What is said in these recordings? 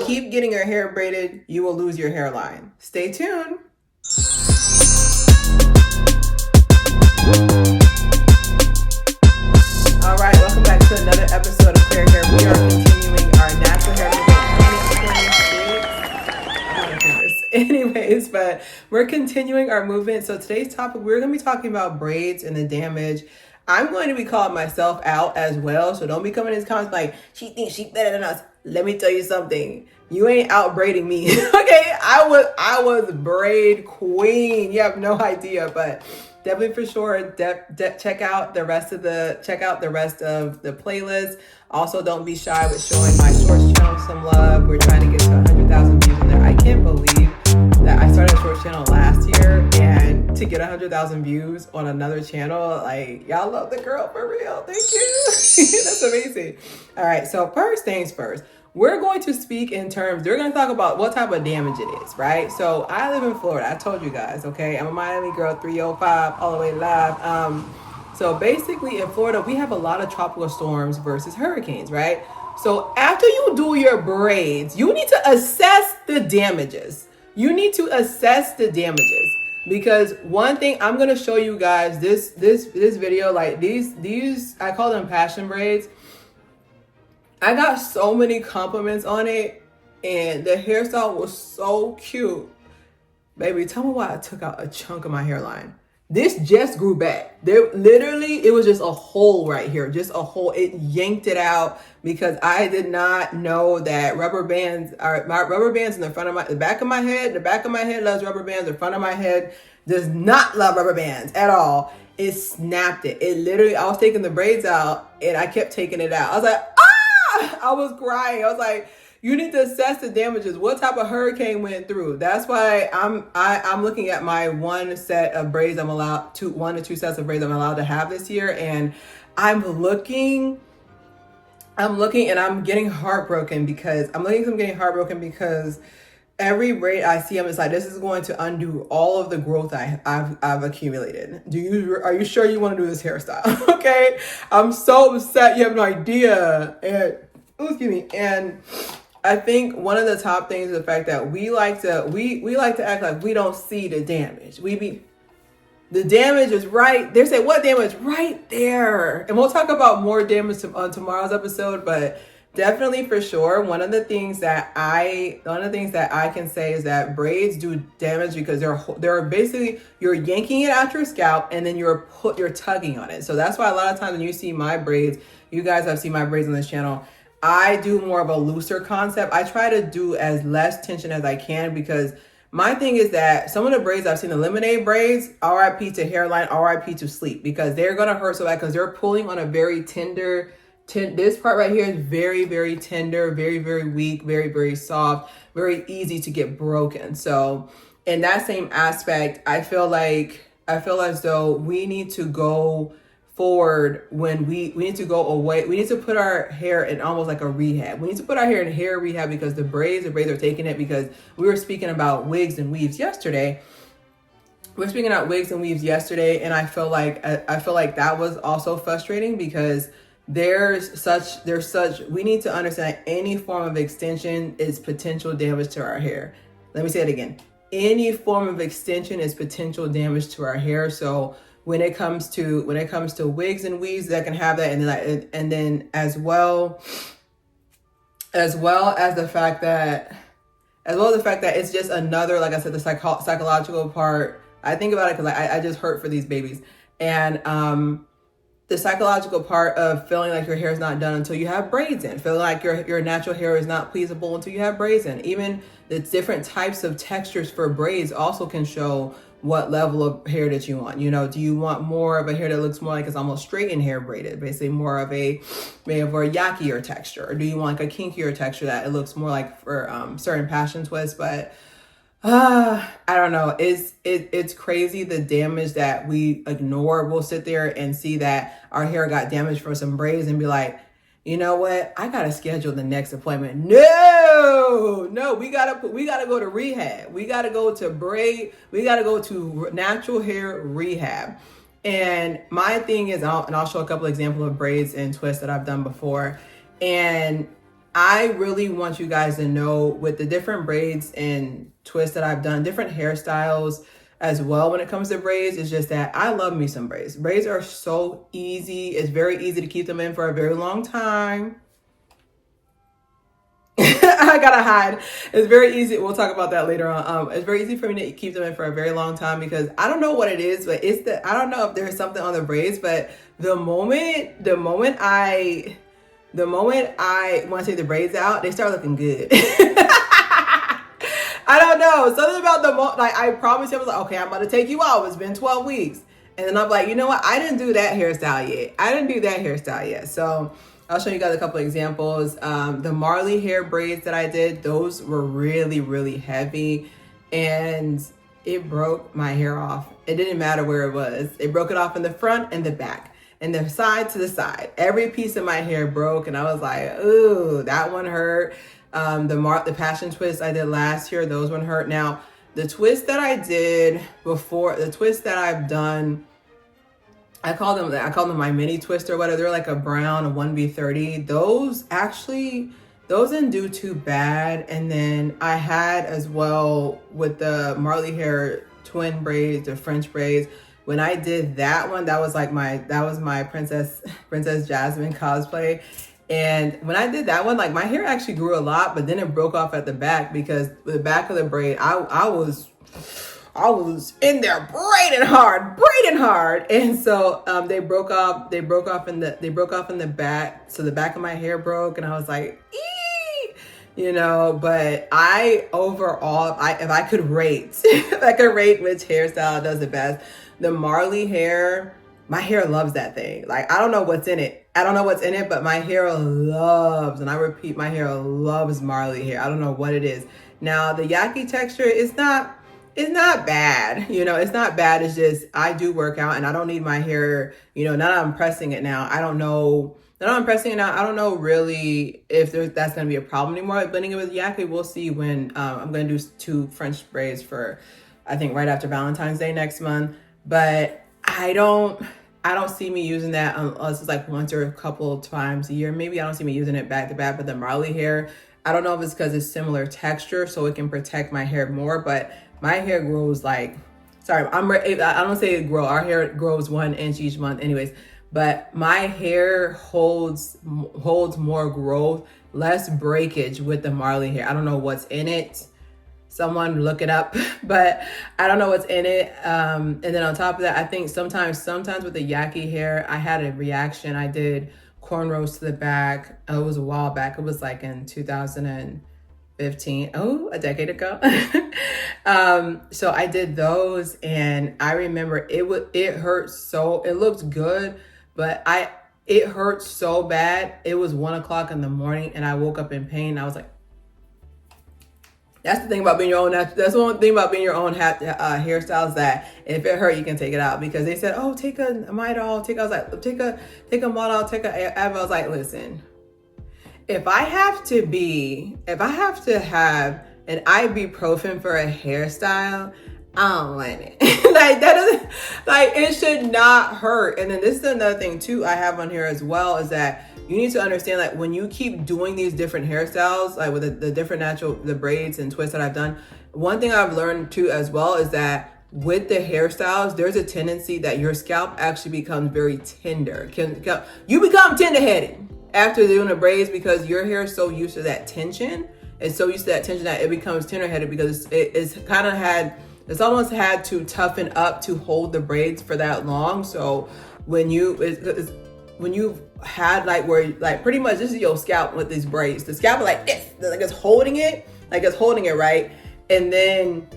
keep getting your hair braided, you will lose your hairline. Stay tuned. All right, welcome back to another episode of Clear Hair. We are continuing our natural hair movement. Anyways, but we're continuing our movement. So today's topic, we're going to be talking about braids and the damage. I'm going to be calling myself out as well. So don't be coming in these comments like, she thinks she's better than us. Let me tell you something. You ain't out braiding me. Okay, I was braid queen. You have no idea, but definitely for sure, check out the rest of the playlist. Also, don't be shy with showing my shorts channel some love. We're trying to get to 100,000 views in there. I can't believe that I started a shorts channel last year, and to get 100,000 views on another channel, like, y'all love the girl for real. Thank you. That's amazing. All right, so first things first. We're going to speak in terms, we're going to talk about what type of damage it is, right? So I live in Florida. I told you guys, okay? I'm a Miami girl, 305, all the way live. So basically in Florida, we have a lot of tropical storms versus hurricanes, right? So after you do your braids, you need to assess the damages. Because one thing I'm going to show you guys this video, like these, I call them passion braids. I got so many compliments on it, and the hairstyle was so cute. Baby, tell me why I took out a chunk of my hairline. This just grew back. It was just a hole right here, just a hole. It yanked it out because I did not know that rubber bands in the back of my head. The back of my head loves rubber bands. The front of my head does not love rubber bands at all. It snapped it. It literally, I was taking the braids out and I kept taking it out. I was like, I was crying. I was like, you need to assess the damages. What type of hurricane went through? That's why I'm looking at my one set of braids one to two sets of braids I'm allowed to have this year. And I'm looking and I'm getting heartbroken because every braid I see, I'm just like, this is going to undo all of the growth I've accumulated. Are you sure you want to do this hairstyle? Okay. I'm so upset. You have no idea. And And I think one of the top things is the fact that we like to act like we don't see the damage. The damage is right. They say, what damage? Right there. And we'll talk about more damage on tomorrow's episode, but definitely for sure. One of the things that I can say is that braids do damage because they're basically, you're yanking it out your scalp and then you're tugging on it. So that's why a lot of times when you see my braids, you guys have seen my braids on this channel, I do more of a looser concept. I try to do as less tension as I can because my thing is that some of the braids I've seen, the lemonade braids, RIP to hairline, RIP to sleep, because they're going to hurt so bad because they're pulling on a very tender, this part right here is very, very tender, very, very weak, very, very soft, very easy to get broken. So in that same aspect, I feel as though we need to go forward when we need to go away. We need to put our hair in almost like a rehab. We need to put our hair in hair rehab because the braids are taking it, because we were speaking about wigs and weaves yesterday. And I feel like that was also frustrating because we need to understand any form of extension is potential damage to our hair. Let me say it again. Any form of extension is potential damage to our hair. So when it comes to wigs and weaves, that can have that, and then as well as the fact that it's just another, like I said, the psychological part. I think about it because I just hurt for these babies, and the psychological part of feeling like your hair is not done until you have braids in, feeling like your natural hair is not pleasable until you have braids in. Even the different types of textures for braids also can show what level of hair that you want. Do you want more of a hair that looks more like it's almost straightened hair braided, basically more of a yakier texture, or do you want like a kinkier texture that it looks more like for certain passion twists? But I don't know. It's crazy the damage that we ignore. We'll sit there and see that our hair got damaged for some braids and be like, you know what? I gotta schedule the next appointment. No, we gotta go to rehab. We gotta go to We gotta go to natural hair rehab. And my thing is, I'll show a couple examples of braids and twists that I've done before. And I really want you guys to know, with the different braids and twists that I've done, different hairstyles as well when it comes to braids, it's just that I love me some braids. Braids are so easy. It's very easy to keep them in for a very long time. I gotta hide. It's very easy. We'll talk about that later on. It's very easy for me to keep them in for a very long time because I don't know what it is, but I don't know if there's something on the braids, but the moment I want to take the braids out, they start looking good. I don't know. Something about like I promised him, I was like, okay, I'm about to take you out. It's been 12 weeks. And then I'm like, you know what? I didn't do that hairstyle yet. So I'll show you guys a couple of examples. The Marley hair braids that I did, those were really, really heavy. And it broke my hair off. It didn't matter where it was. It broke it off in the front and the back and the side to the side. Every piece of my hair broke. And I was like, ooh, that one hurt. The passion twist I did last year, those one hurt. Now, the twist that I did before, the twist that I've done, I call them my mini twist or whatever. They're like a brown, a 1B30. Those didn't do too bad. And then I had as well with the Marley hair twin braids, the French braids. When I did that one, that was my Princess Jasmine cosplay. And when I did that one, like my hair actually grew a lot, but then it broke off at the back because the back of the braid, I was in there braiding hard. And so they broke off in the back. So the back of my hair broke and I was like, ee! But if I could rate, which hairstyle does the best, the Marley hair, my hair loves that thing. Like, I don't know what's in it, but my hair loves, and I repeat, my hair loves Marley hair. I don't know what it is. Now, the yaki texture is not bad. It's not bad. It's just, I do work out and I don't need my hair, now that I'm pressing it now. I don't know really if that's going to be a problem anymore. Like blending it with yaki, we'll see when I'm going to do 2 French braids for, I think, right after Valentine's Day next month. But I don't see me using that unless it's like once or a couple of times a year. Maybe I don't see me using it back to back. But the Marley hair, I don't know if it's because it's similar texture, so it can protect my hair more. But my hair grows I don't say it grow. Our hair grows 1 inch each month, anyways. But my hair holds more growth, less breakage with the Marley hair. I don't know what's in it. Someone look it up, but I don't know what's in it. And then on top of that, I think sometimes with the yaki hair, I had a reaction. I did cornrows to the back. It was a while back. It was like in 2015. Oh, a decade ago. So I did those and I remember it hurt so, it looked good, but it hurt so bad. It was 1 o'clock in the morning and I woke up in pain. I was like, that's the thing about being your own. That's one thing about being your own hairstyles, that if it hurt, you can take it out. Because they said, "Oh, take a Midol." I was like, "Take a Midol, take a." I was like, "Listen, if I have to have an ibuprofen for a hairstyle, I don't want it. Like that doesn't, like it should not hurt." And then this is another thing too I have on here as well, is that you need to understand that when you keep doing these different hairstyles, like with the different the braids and twists that I've done, one thing I've learned too as well is that with the hairstyles, there's a tendency that your scalp actually becomes very tender. You become tender-headed after doing the braids because your hair is so used to that tension. It's so used to that tension that it becomes tender-headed because it's almost had to toughen up to hold the braids for that long. So when you've had where pretty much this is your scalp with these braids, the scalp is like this, like it's holding it right, and then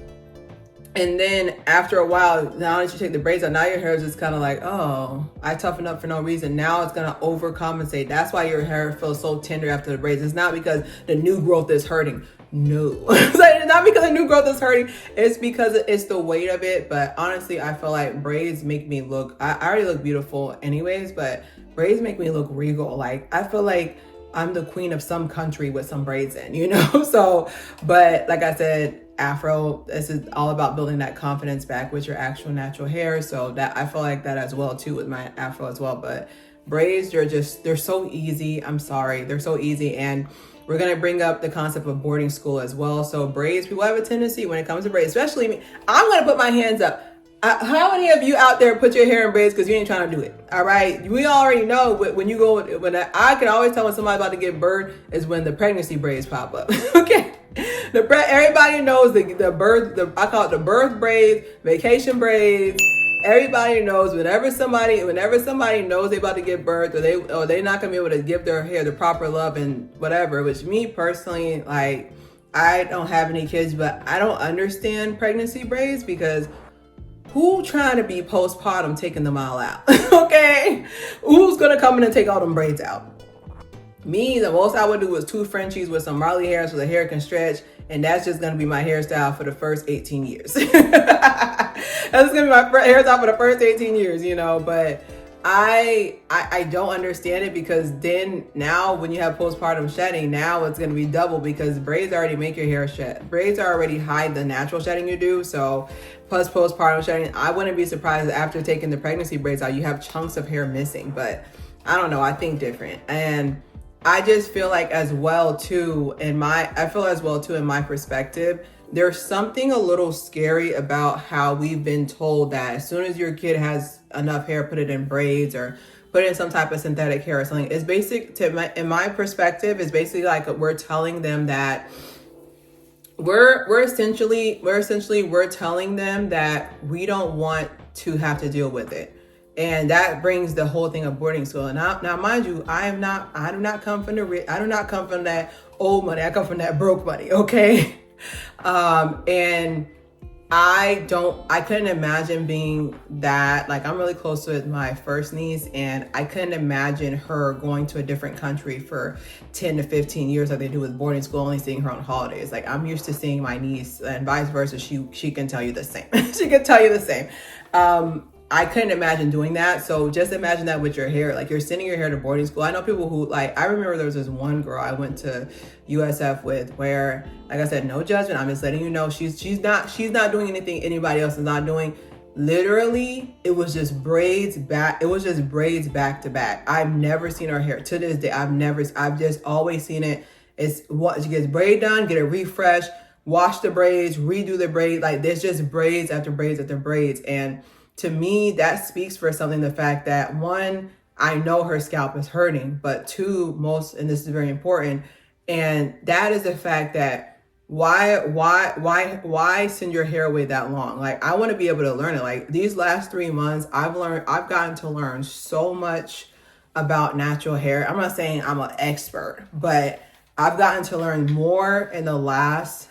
after a while, now that you take the braids out, now your hair is just kind of like, oh, I toughened up for no reason. Now it's gonna overcompensate. That's why your hair feels so tender after the braids. It's not because the new growth is hurting. No, it's not because the new growth is hurting. It's because it's the weight of it. But honestly, I feel like braids make me look, I already look beautiful anyways, but braids make me look regal. Like, I feel like I'm the queen of some country with some braids in, So, but like I said, Afro, this is all about building that confidence back with your actual natural hair. So that I feel like that as well too with my Afro as well. But braids, they're so easy. I'm sorry. They're so easy. And We're going to bring up the concept of boarding school as well. So braids, people have a tendency when it comes to braids, especially me. I'm going to put my hands up. How many of you out there put your hair in braids because you ain't trying to do it? All right. We already know when you go, I can always tell when somebody's about to give birth is when the pregnancy braids pop up. Okay. Everybody knows the birth, I call it the birth braids, vacation braids. Everybody knows whenever somebody knows they're about to give birth or they're not gonna be able to give their hair the proper love and whatever, which me personally, like, I don't have any kids, but I don't understand pregnancy braids because who trying to be postpartum taking them all out? Okay. Who's gonna come in and take all them braids out? Me, the most I would do is 2 Frenchies with some Marley hairs so the hair can stretch. And that's just going to be my hairstyle for the first 18 years. That's going to be my hairstyle for the first 18 years, you know, but I don't understand it because then now when you have postpartum shedding, now it's going to be double because braids already make your hair shed. Braids already hide the natural shedding you do. So plus postpartum shedding, I wouldn't be surprised after taking the pregnancy braids out, you have chunks of hair missing, but I don't know. I think different. And I just feel like as well too, in my perspective, there's something a little scary about how we've been told that as soon as your kid has enough hair, put it in braids or put it in some type of synthetic hair or something. It's in my perspective, it's basically like we're telling them that we're essentially telling them that we don't want to have to deal with it. And that brings the whole thing of boarding school. And now, mind you, I do not come from that old money. I come from that broke money. Okay. And I couldn't imagine being that, like, I'm really close with my first niece and I couldn't imagine her going to a different country for 10 to 15 years like they do with boarding school, only seeing her on holidays. Like, I'm used to seeing my niece and vice versa. She can tell you the same. She can tell you the same. I couldn't imagine doing that. So just imagine that with your hair, like you're sending your hair to boarding school. I know people who, like, I remember there was this one girl I went to USF with where, like I said, no judgment. I'm just letting you know she's not doing anything anybody else is not doing. Literally, it was just braids back. It was just braids back to back. I've never seen her hair to this day. I've just always seen it. It's what she gets braid done, get it refreshed, wash the braids, redo the braid. Like, there's just braids after braids after braids. And to me, that speaks for something, the fact that, one, I know her scalp is hurting, but two, and this is very important, and that is the fact that why send your hair away that long? Like, I want to be able to learn it. Like, these last 3 months, I've gotten to learn so much about natural hair. I'm not saying I'm an expert, but I've gotten to learn more in the last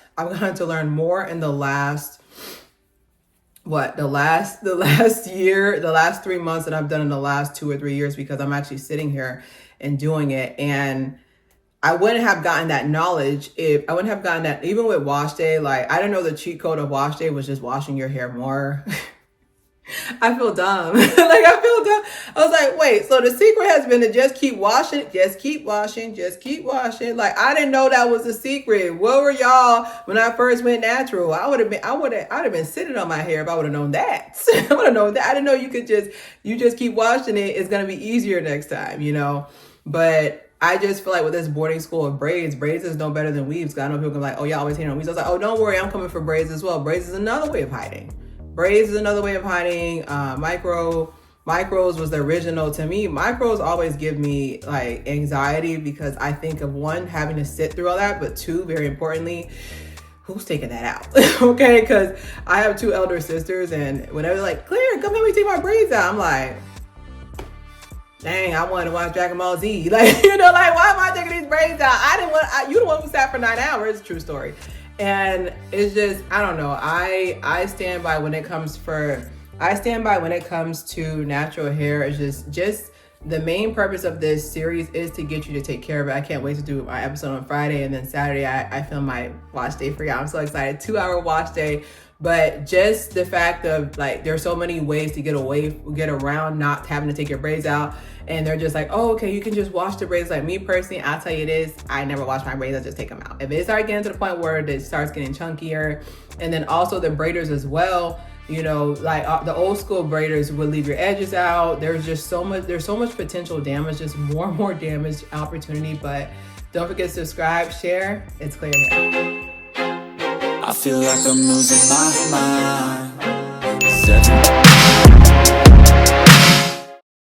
year, the last 3 months than I've done in the last 2 or 3 years, because I'm actually sitting here and doing it. And I wouldn't have gotten that knowledge even with wash day. Like, I didn't know the cheat code of wash day was just washing your hair more. I feel dumb. I was like, wait, so the secret has been to just keep washing. Like, I didn't know that was a secret. What were y'all when I first went natural? I'd have been sitting on my hair if I would have known that. I would have known that. I didn't know you just keep washing it. It's going to be easier next time, you know? But I just feel like with this boarding school of braids is no better than weaves. Cause I know people can be like, oh, y'all always hate on weaves. I was like, oh, don't worry. I'm coming for braids as well. Braids is another way of hiding. Micros was the original. To me, micros always give me like anxiety because I think of, one, having to sit through all that, but two, very importantly, who's taking that out? Okay, because I have 2 elder sisters, and whenever they're like, Claire, come help me take my braids out, I'm like, dang, I wanted to watch Dragon Ball Z. Like, you know, like, why am I taking these braids out? You the one who sat for 9 hours. True story. And it's just, I don't know. I stand by when it comes to natural hair. It's just the main purpose of this series is to get you to take care of it. I can't wait to do my episode on Friday, and then Saturday I film my wash day for y'all. I'm so excited. 2-hour wash day. But just the fact of, like, there's so many ways to get around not having to take your braids out. And they're just like, oh, okay, you can just wash the braids. Like, me personally, I'll tell you this, I never wash my braids. I just take them out. If it starts getting to the point where it starts getting chunkier, and then also the braiders as well, you know, like the old school braiders would leave your edges out. There's so much potential damage, just more and more damage opportunity. But Don't forget to subscribe, share. It's Clear Hair. I feel like I'm losing my mind.